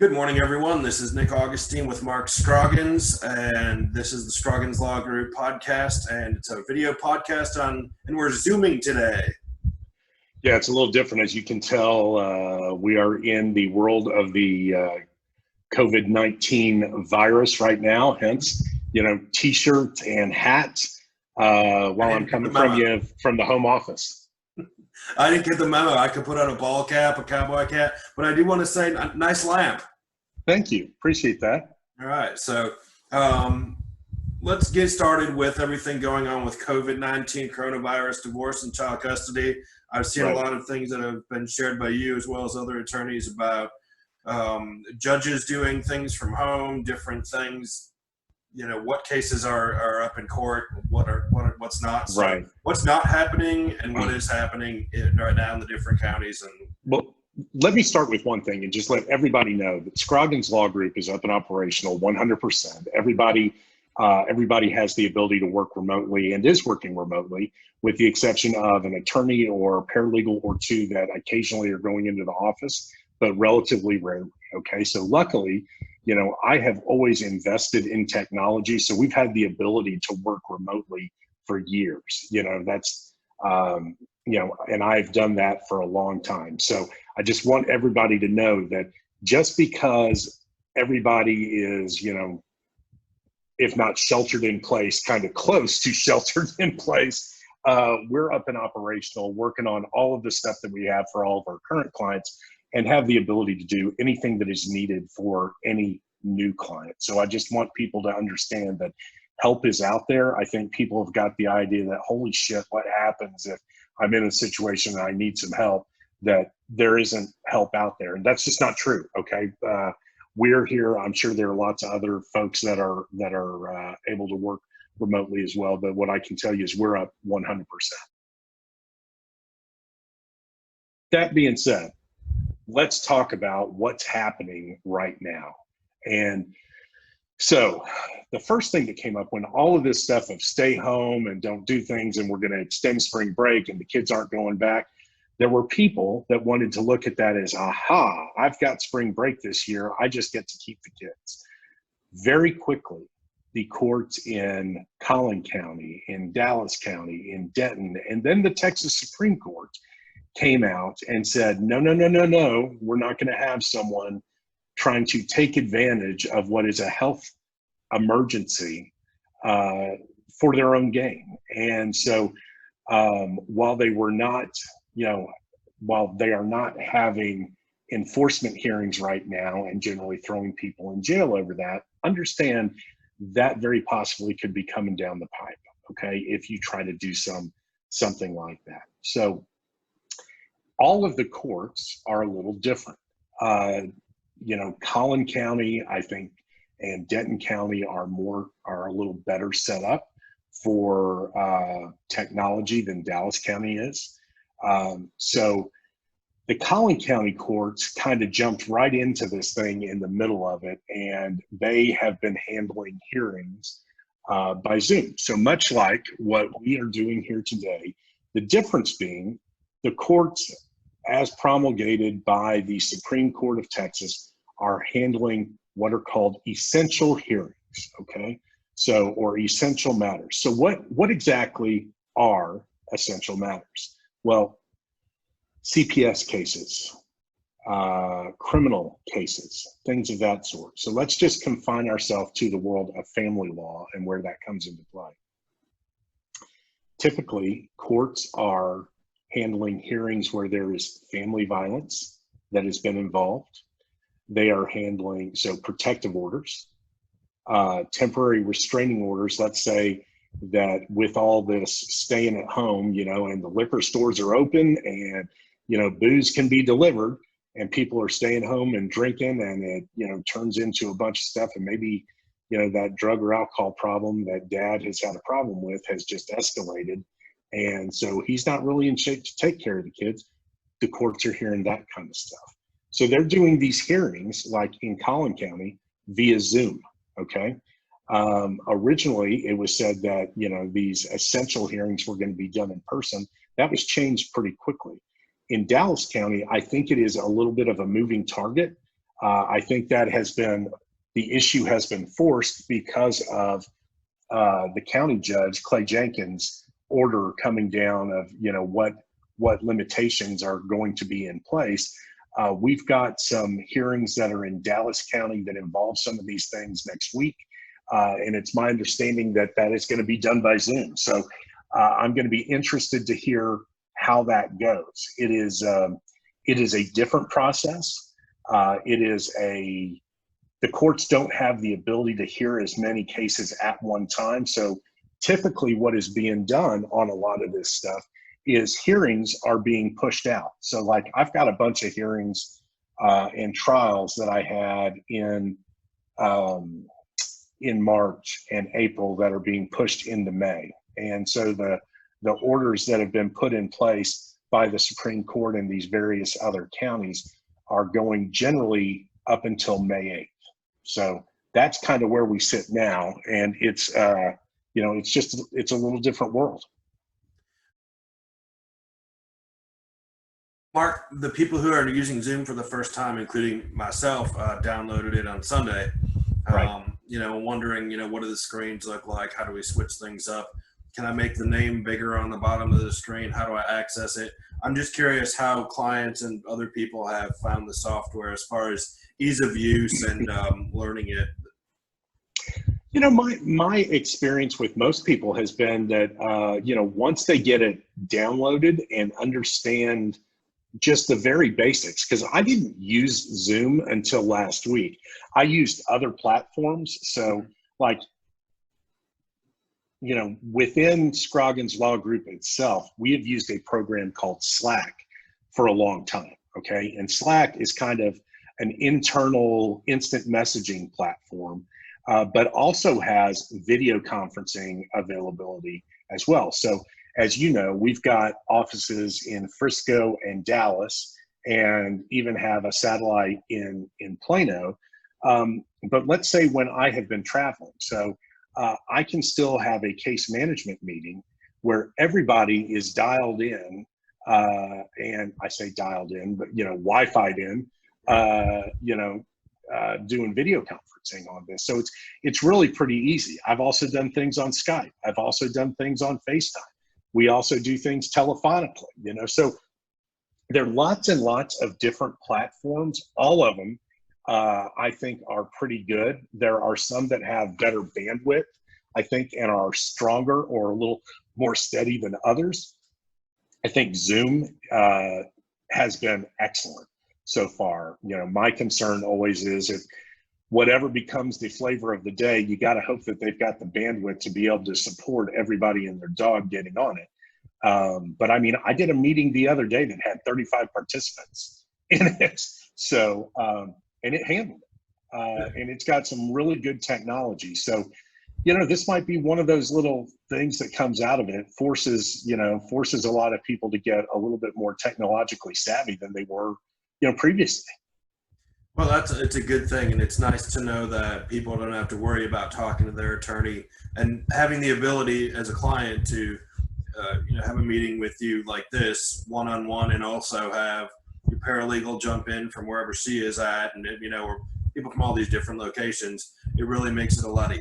Good morning, everyone. This is Nick Augustine with Mark Scroggins, and this is the Scroggins Law Group podcast, and it's a video podcast and we're Zooming today. Yeah, it's a little different. As you can tell, we are in the world of the COVID-19 virus right now, hence, t-shirts and hats while I'm coming from you from the home office. I didn't get the memo. I could put on a ball cap, a cowboy cap, but I do want to say nice lamp. Thank you. Appreciate that. All right. So let's get started with everything going on with COVID-19, coronavirus, divorce, and child custody. I've seen a lot of things that have been shared by you as well as other attorneys about judges doing things from home, different things. What cases are up in court, what's not. So right. What's not happening and what is happening right now in the different counties. Well, let me start with one thing and just let everybody know that Scroggins Law Group is up and operational 100%. Everybody has the ability to work remotely and is working remotely, with the exception of an attorney or paralegal or two that occasionally are going into the office, but relatively rarely. Okay, so luckily, I have always invested in technology, so we've had the ability to work remotely for years. And I've done that for a long time. So I just want everybody to know that just because everybody is, if not sheltered in place, kind of close to sheltered in place, we're up and operational, working on all of the stuff that we have for all of our current clients and have the ability to do anything that is needed for any new client. So I just want people to understand that help is out there. I think people have got the idea that, holy shit, what happens if I'm in a situation and I need some help, that there isn't help out there. And that's just not true, okay? We're here. I'm sure there are lots of other folks that are able to work remotely as well. But what I can tell you is we're up 100%. That being said, let's talk about what's happening right now. And so the first thing that came up when all of this stuff of stay home and don't do things and we're going to extend spring break and the kids aren't going back, there were people that wanted to look at that as, aha, I've got spring break this year. I just get to keep the kids. Very quickly, the courts in Collin County, in Dallas County, in Denton, and then the Texas Supreme Court came out and said, no, we're not going to have someone trying to take advantage of what is a health emergency for their own gain. And so while they were not, while they are not having enforcement hearings right now and generally throwing people in jail over that, understand that very possibly could be coming down the pipe, okay, if you try to do something like that. So all of the courts are a little different. Collin County, I think, and Denton County are a little better set up for technology than Dallas County is. So the Collin County courts kind of jumped right into this thing in the middle of it, and they have been handling hearings by Zoom. So much like what we are doing here today, the difference being the courts, as promulgated by the Supreme Court of Texas, are handling what are called essential hearings, okay? So, or essential matters. So what exactly are essential matters? Well, CPS cases, criminal cases, things of that sort. So let's just confine ourselves to the world of family law and where that comes into play. Typically, courts are handling hearings where there is family violence that has been involved. They are handling, so protective orders, temporary restraining orders. Let's say that with all this staying at home, and the liquor stores are open and, booze can be delivered and people are staying home and drinking, and it, turns into a bunch of stuff. And maybe, that drug or alcohol problem that dad has had a problem with has just escalated. And so he's not really in shape to take care of the kids. The courts are hearing that kind of stuff. So they're doing these hearings, like in Collin County, via Zoom, okay? Originally, it was said that, these essential hearings were going to be done in person. That was changed pretty quickly. In Dallas County, I think it is a little bit of a moving target. I think that the issue has been forced because of the county judge, Clay Jenkins, order coming down of, what limitations are going to be in place. We've got some hearings that are in Dallas County that involve some of these things next week. And it's my understanding that that is going to be done by Zoom. So I'm going to be interested to hear how that goes. It is a different process. The courts don't have the ability to hear as many cases at one time. So typically what is being done on a lot of this stuff is hearings are being pushed out. So like I've got a bunch of hearings and trials that I had in March and April that are being pushed into May. And so the orders that have been put in place by the Supreme Court in these various other counties are going generally up until May 8th. So that's kind of where we sit now. And it's, it's a little different world. Mark, the people who are using Zoom for the first time, including myself, downloaded it on Sunday. Right. Wondering, what do the screens look like? How do we switch things up? Can I make the name bigger on the bottom of the screen? How do I access it? I'm just curious how clients and other people have found the software as far as ease of use and learning it. My experience with most people has been that, once they get it downloaded and understand just the very basics, because I didn't use Zoom until last week. I used other platforms. So like, within Scroggins Law Group itself, we have used a program called Slack for a long time. Okay. And Slack is kind of an internal instant messaging platform, but also has video conferencing availability as well. So as you know, we've got offices in Frisco and Dallas, and even have a satellite in Plano. But let's say when I have been traveling, so I can still have a case management meeting where everybody is dialed in, and I say dialed in, but Wi-Fi'd in, doing video conferencing on this. So it's really pretty easy. I've also done things on Skype. I've also done things on FaceTime. We also do things telephonically, so there are lots and lots of different platforms. All of them, I think, are pretty good. There are some that have better bandwidth, I think, and are stronger or a little more steady than others. I think Zoom has been excellent so far. My concern always is if whatever becomes the flavor of the day, you got to hope that they've got the bandwidth to be able to support everybody and their dog getting on it. But I mean, I did a meeting the other day that had 35 participants in it. So, and it handled it. And it's got some really good technology. So, this might be one of those little things that comes out of it, forces a lot of people to get a little bit more technologically savvy than they were, previously. Well, it's a good thing, and it's nice to know that people don't have to worry about talking to their attorney and having the ability as a client to, have a meeting with you like this one-on-one, and also have your paralegal jump in from wherever she is at, and or people from all these different locations. It really makes it a lot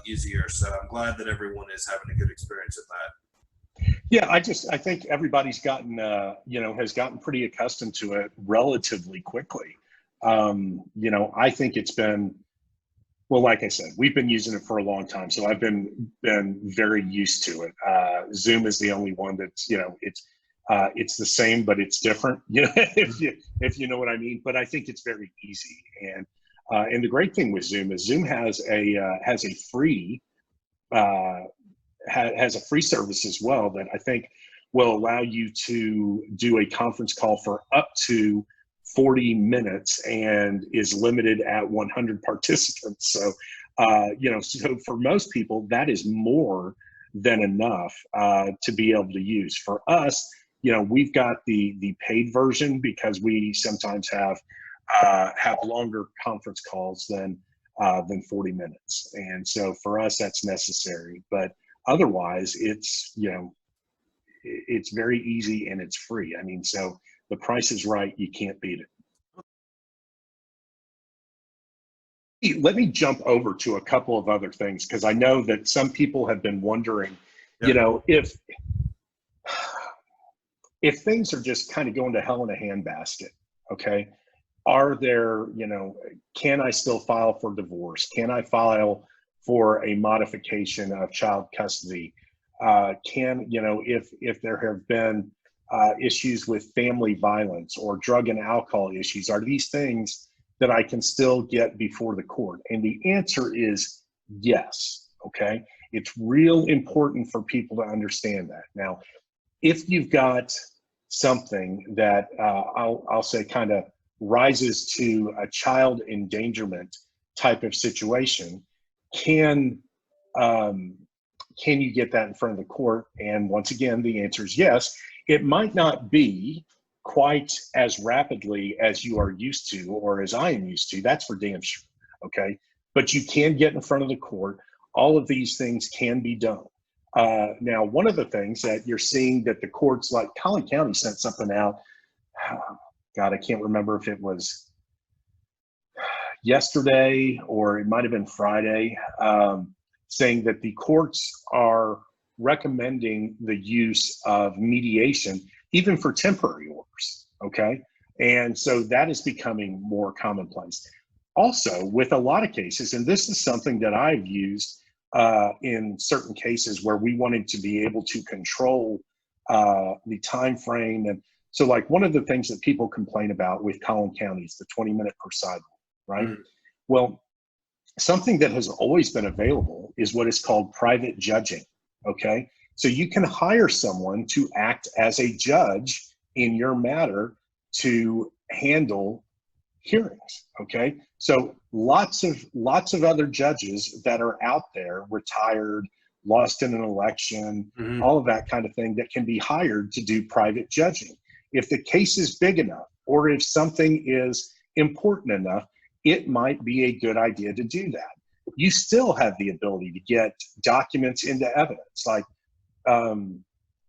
easier. So I'm glad that everyone is having a good experience at that. Yeah, I think everybody's gotten has gotten pretty accustomed to it relatively quickly. I think it's been, well, like I said, we've been using it for a long time, so I've been very used to it. Zoom is the only one that's, it's the same, but it's different, if you know what I mean. But I think it's very easy. And the great thing with Zoom is Zoom has a free service as well that I think will allow you to do a conference call for up to 40 minutes and is limited at 100 participants. So, so for most people, that is more than enough to be able to use. For us, we've got the paid version because we sometimes have longer conference calls than 40 minutes. And so for us, that's necessary. But otherwise, it's very easy and it's free. I mean, so the price is right. You can't beat it. let me jump over to a couple of other things, because I know that some people have been wondering, Yeah. you know, if things are just kind of going to hell in a handbasket, okay, are there, you know, can I still file for divorce? Can I file for a modification of child custody? Can, you know, if there have been issues with family violence or drug and alcohol issues, are these things that I can still get before the court? And the answer is yes, okay? It's real important for people to understand that. Now, if you've got something that I'll say kind of rises to a child endangerment type of situation, can you get that in front of the court? And once again, the answer is yes. It might not be quite as rapidly as you are used to, or as I am used to. That's for damn sure, okay? But you can get in front of the court. All of these things can be done. Now, one of the things that you're seeing that the courts, like Collin County sent something out, God, I can't remember if it was yesterday or it might have been Friday, saying that the courts are recommending the use of mediation, even for temporary orders, okay? And so that is becoming more commonplace. Also, with a lot of cases, and this is something that I've used in certain cases where we wanted to be able to control the time frame. And so, like, one of the things that people complain about with Collin County is the 20-minute per side rule, right? Mm-hmm. Well, something that has always been available is what is called private judging, okay? So you can hire someone to act as a judge in your matter to handle hearings, okay? So lots of other judges that are out there, retired, lost in an election, mm-hmm. all of that kind of thing, that can be hired to do private judging. If the case is big enough, or if something is important enough, it might be a good idea to do that. You still have the ability to get documents into evidence, like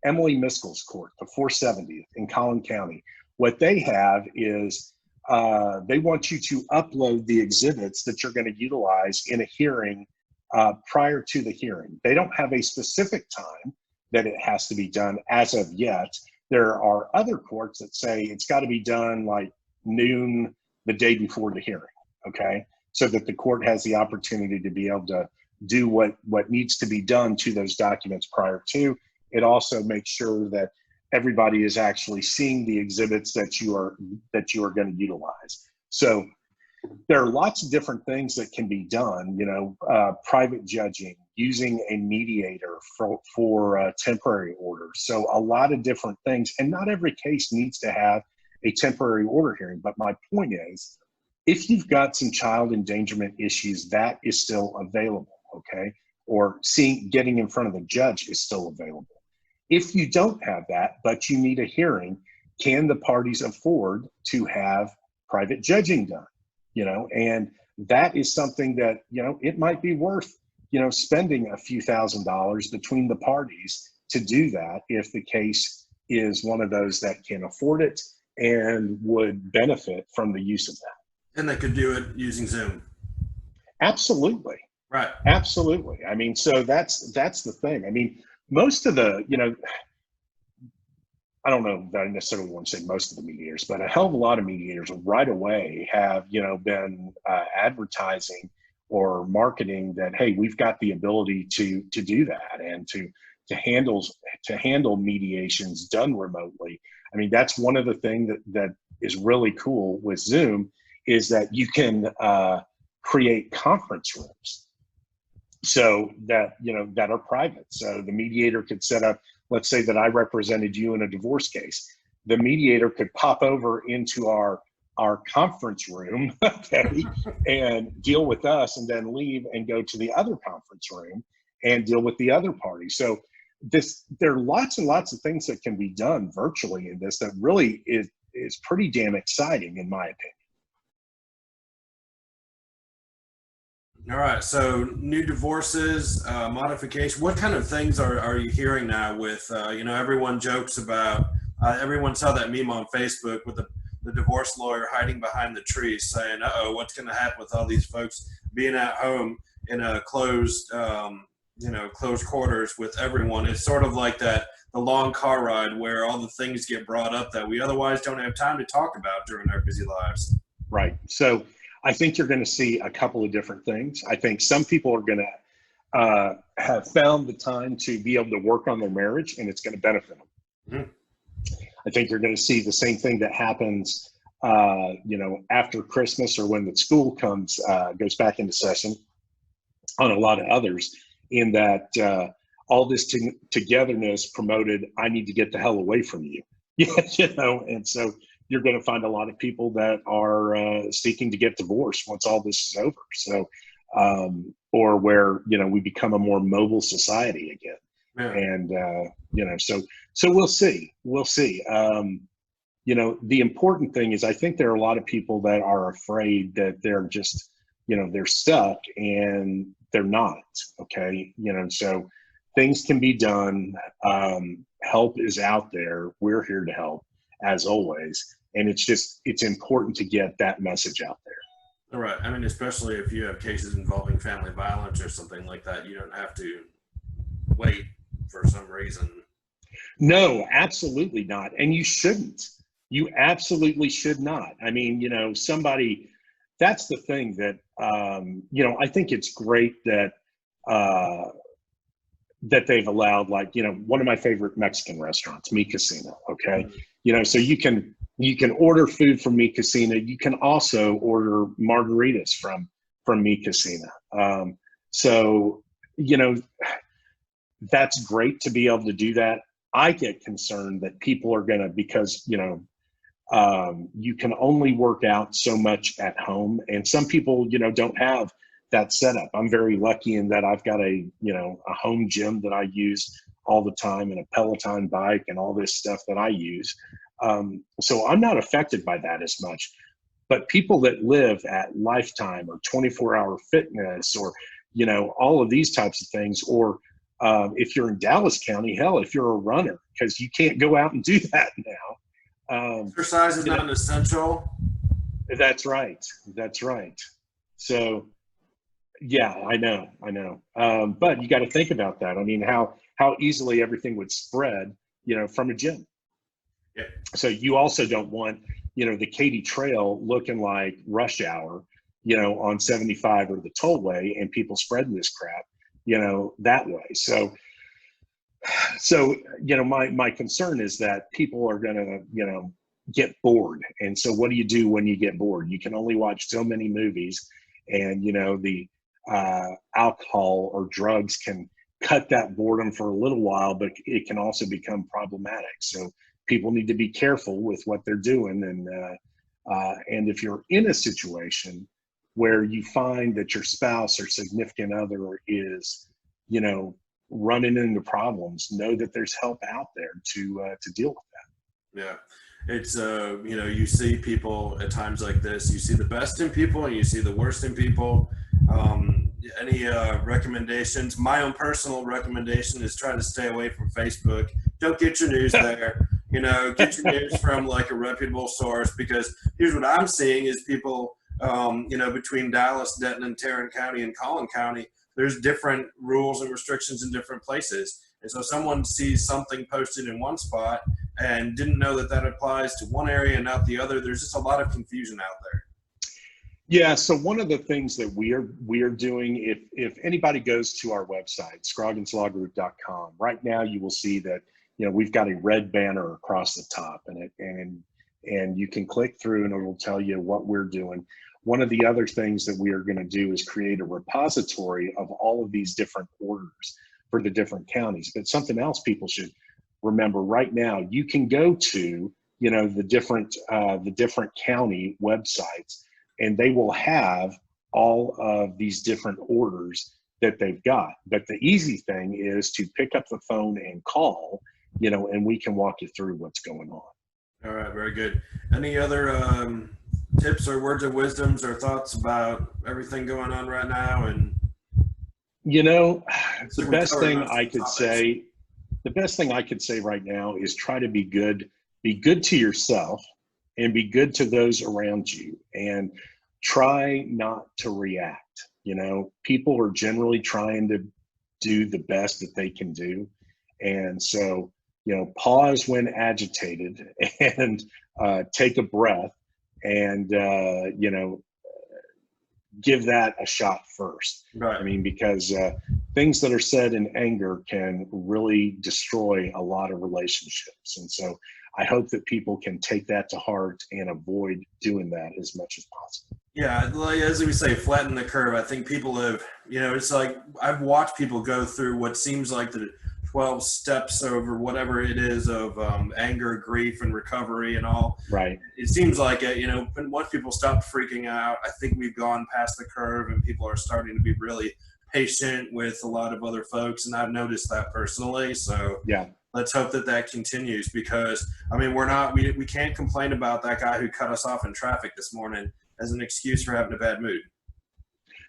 Emily Miskell's court, the 470th in Collin County. What they have is they want you to upload the exhibits that you're going to utilize in a hearing prior to the hearing. They don't have a specific time that it has to be done as of yet. There are other courts that say it's got to be done like noon the day before the hearing, okay? So that the court has the opportunity to be able to do what needs to be done to those documents prior to. It also makes sure that everybody is actually seeing the exhibits that you are going to utilize. So there are lots of different things that can be done, you know, private judging, using a mediator for temporary orders. So a lot of different things, and not every case needs to have a temporary order hearing. But my point is, if you've got some child endangerment issues, that is still available, okay? Or getting in front of the judge is still available. If you don't have that, but you need a hearing, can the parties afford to have private judging done? You know, and that is something that, you know, it might be worth, you know, spending a few $1,000s between the parties to do that if the case is one of those that can afford it and would benefit from the use of that. And they could do it using Zoom. Absolutely. Right. Absolutely. I mean, so that's the thing. I mean, most of the, you know, I don't know that I necessarily want to say most of the mediators, but a hell of a lot of mediators right away have, you know, been advertising or marketing that, hey, we've got the ability to do that and to handle mediations done remotely. I mean, that's one of the things that is really cool with Zoom, is that you can create conference rooms, so that, you know, that are private. So the mediator could set up, let's say that I represented you in a divorce case. The mediator could pop over into our conference room, okay, and deal with us, and then leave and go to the other conference room and deal with the other party. So there are lots and lots of things that can be done virtually in this that really is pretty damn exciting, in my opinion. All right, so new divorces, modification. What kind of things are you hearing now with, you know, everyone jokes about, everyone saw that meme on Facebook with the the divorce lawyer hiding behind the trees saying, uh-oh, what's going to happen with all these folks being at home in a closed, closed quarters with everyone. It's sort of like the long car ride where all the things get brought up that we otherwise don't have time to talk about during our busy lives. Right. So I think you're going to see a couple of different things. I think some people are going to have found the time to be able to work on their marriage, and it's going to benefit them. Mm-hmm. I think you're going to see the same thing that happens, after Christmas or when the school goes back into session on a lot of others, in that all this togetherness promoted, I need to get the hell away from you. And so you're going to find a lot of people that are seeking to get divorced once all this is over. So, or where, we become a more mobile society again. Yeah. And, so we'll see. The important thing is I think there are a lot of people that are afraid that they're just, they're stuck, and they're not. Okay. So things can be done. Help is out there. We're here to help, as always. And it's important to get that message out there. All right. I mean, especially if you have cases involving family violence or something like that, you don't have to wait for some reason. No, absolutely not. And you shouldn't. You absolutely should not. I mean, that's the thing that, I think it's great that, that they've allowed, one of my favorite Mexican restaurants, Mi Casino. Okay. Mm-hmm. So you can order food from Mi Casino. You can also order margaritas from Mi Casino. That's great to be able to do that. I get concerned that people are going to, because, you can only work out so much at home, and some people, don't have that setup. I'm very lucky in that I've got a home gym that I use all the time, and a Peloton bike and all this stuff that I use. So I'm not affected by that as much. But people that live at Lifetime or 24-hour fitness or, all of these types of things, or if you're in Dallas County, hell, if you're a runner, because you can't go out and do that now. Exercise is not an essential. That's right. So, yeah, I know. But you got to think about that. I mean, how easily everything would spread, from a gym. Yeah. So you also don't want, the Katy Trail looking like rush hour, on 75 or the tollway, and people spreading this crap, that way. So, my concern is that people are going to, get bored. And so what do you do when you get bored? You can only watch so many movies, and, the alcohol or drugs can cut that boredom for a little while, but it can also become problematic. So people need to be careful with what they're doing. And if you're in a situation where you find that your spouse or significant other is, running into problems, know that there's help out there to deal with that. Yeah. It's, you see people at times like this, you see the best in people and you see the worst in people. Any recommendations? My own personal recommendation is try to stay away from Facebook. Don't get your news there. Get your news from a reputable source, because here's what I'm seeing is people, between Dallas, Denton, and Tarrant County and Collin County, there's different rules and restrictions in different places. And so someone sees something posted in one spot and didn't know that applies to one area and not the other. There's just a lot of confusion out there. Yeah. So one of the things that we are doing, if anybody goes to our website, scrogginslawgroup.com, right now you will see that, we've got a red banner across the top, and you can click through and it will tell you what we're doing. One of the other things that we are going to do is create a repository of all of these different orders for the different counties. But something else people should remember right now, you can go to, the different county websites, and they will have all of these different orders that they've got. But the easy thing is to pick up the phone and call, and we can walk you through what's going on. All right. Very good. Any other tips or words of wisdoms or thoughts about everything going on right now? And the best thing I could say right now is try to be good to yourself, and be good to those around you, and try not to react. People are generally trying to do the best that they can do. And so, pause when agitated and take a breath and, give that a shot first. Right. I mean, because things that are said in anger can really destroy a lot of relationships. And so I hope that people can take that to heart and avoid doing that as much as possible. Yeah, like as we say, flatten the curve. I think people have, it's like I've watched people go through what seems like the 12 steps over whatever it is of anger, grief, and recovery and all. Right. It seems like, once people stop freaking out, I think we've gone past the curve and people are starting to be really patient with a lot of other folks. And I've noticed that personally. So yeah, let's hope that continues, because, we can't complain about that guy who cut us off in traffic this morning as an excuse for having a bad mood.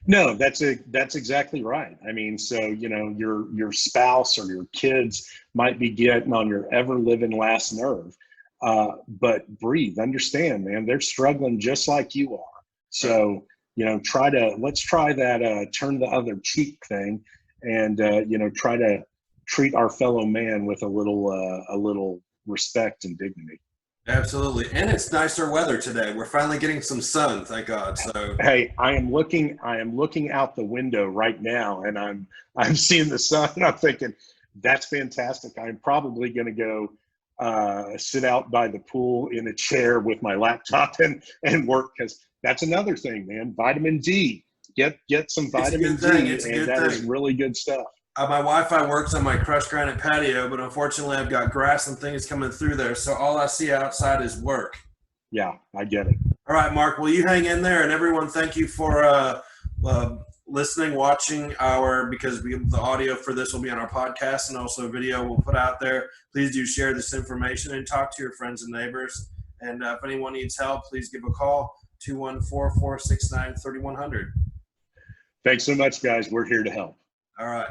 No, that's exactly right. I mean, so, your spouse or your kids might be getting on your ever living last nerve, but breathe, understand, man, they're struggling just like you are. So, let's try that, turn the other cheek thing, and, try to treat our fellow man with a little respect and dignity. Absolutely. And it's nicer weather today. We're finally getting some sun, thank God. So hey, I am looking out the window right now, and I'm seeing the sun, and I'm thinking, that's fantastic. I'm probably going to go sit out by the pool in a chair with my laptop and work, because that's another thing, man. Vitamin D. Get some vitamin D, and that is really good stuff. My Wi-Fi works on my crushed granite patio, but unfortunately I've got grass and things coming through there, so all I see outside is work. Yeah, I get it. All right, Mark, will you hang in there? And everyone, thank you for listening, watching because the audio for this will be on our podcast, and also video we'll put out there. Please do share this information and talk to your friends and neighbors. And if anyone needs help, please give a call, 214-469-3100. Thanks so much, guys. We're here to help. All right.